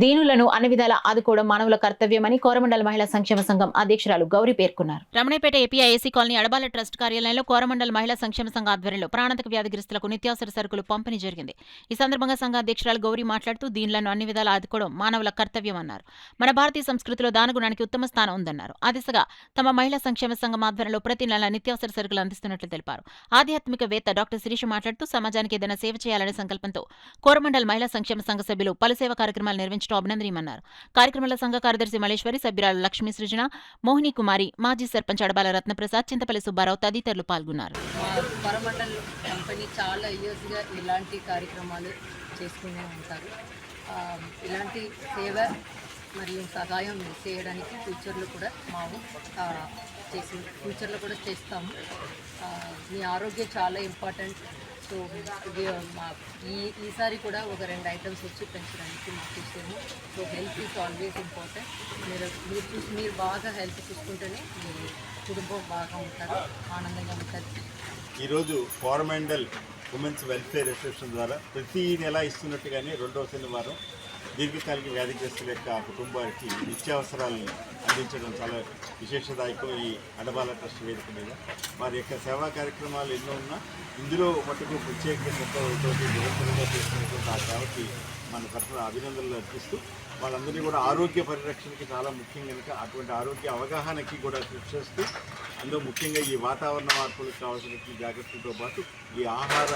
దీనులను అన్ని విధాలా ఆదుకోవడం మానవుల కర్తవ్యమని కోరమండల్ మహిళా సంక్షేమ సంఘం అధ్యక్షురాలు గౌరి పేర్కొన్నారు. రమణపేట ఏపీఐఏసీ కాలనీ అడబాల ట్రస్ట్ కార్యాలయంలో కోరమండల్ మహిళా సంక్షేమ సంఘ ఆధ్వర్యంలో ప్రాణాంతక వ్యాధిగ్రస్తులకు నిత్యావసర సరుకులు పంపిణీ జరిగింది. ఈ సందర్భంగా సంఘ అధ్యక్షురాలు గౌరి మాట్లాడుతూ దీనులను అన్ని విధాలా ఆదుకోవడం మానవుల కర్తవ్యమన్నారు. మన భారతీయ సంస్కృతిలో దానగుణానికి ఉత్తమ స్థానం ఉందన్నారు. ఆ దిశగా తమ మహిళా సంక్షేమ సంఘం ఆధ్వర్యంలో ప్రతి నెల నిత్యావసర సరుకులు అందిస్తున్నట్లు తెలిపారు. ఆధ్యాత్మికవేత్త డాక్టర్ శిరీష మాట్లాడుతూ సమాజానికి ఏదైనా సేవ చేయాలనే సంకల్పంతో కోరమండల్ మహిళా సంక్షేమ సంఘ సభ్యులు పలు సేవా కార్యక్రమాలు నిర్వహించడం అభినందనీయమన్నారు. కార్యక్రమంలో సంఘ కార్యదర్శి మల్లేశ్వరి, సభ్యురాలు లక్ష్మీ సృజన, మోహిని కుమారి, మాజీ సర్పంచ్ అడబాల రత్నప్రసాద్, చింతపల్లి సుబ్బారావు తదితరులు పాల్గొన్నారు. కోరమండల్ కంపెనీ చాలా ఇయర్స్గా ఇలాంటి కార్యక్రమాలు చేసుకునే ఉంటారు. ఇలాంటి సేవ మరియు సహాయం చేయడానికి ఫ్యూచర్లో కూడా ఫ్యూచర్లో కూడా చేస్తాము. మీ ఆరోగ్యం చాలా ఇంపార్టెంట్. సో ఈసారి కూడా ఒక 2 ఐటమ్స్ వచ్చి పెంచడానికి మాకు చూసాము. So health is always important. మీరు బాగా హెల్త్ చూసుకుంటేనే మీ కుటుంబం బాగా ఉంటారు, ఆనందంగా ఉంటుంది. ఈరోజు కోరమండల్ ఉమెన్స్ వెల్ఫేర్ అసోసియేషన్ ద్వారా ప్రతి నెల ఇస్తున్నట్టుగానే 2వ శనివారం దీర్ఘకాలిక వ్యాధిగ్రస్తుల యొక్క కుటుంబానికి నిత్యావసరాలను అందించడం చాలా విశేషదాయకం. ఈ అడబాల ట్రస్ట్ వేదిక మీద వారి యొక్క సేవా కార్యక్రమాలు ఎన్నో ఉన్నా ఇందులో మటుకు ప్రత్యేక శ్రద్ధతో నిరంతరంగా చేస్తున్నటువంటి ఆ సేవకి మన తరఫున అభినందనలు అర్పిస్తూ వాళ్ళందరినీ కూడా ఆరోగ్య పరిరక్షణకి చాలా ముఖ్యం కనుక అటువంటి ఆరోగ్య అవగాహనకి కూడా కృషి చేస్తూ అందులో ముఖ్యంగా ఈ వాతావరణ మార్పులకు కావాల్సిన జాగ్రత్తలతో పాటు ఈ ఆహార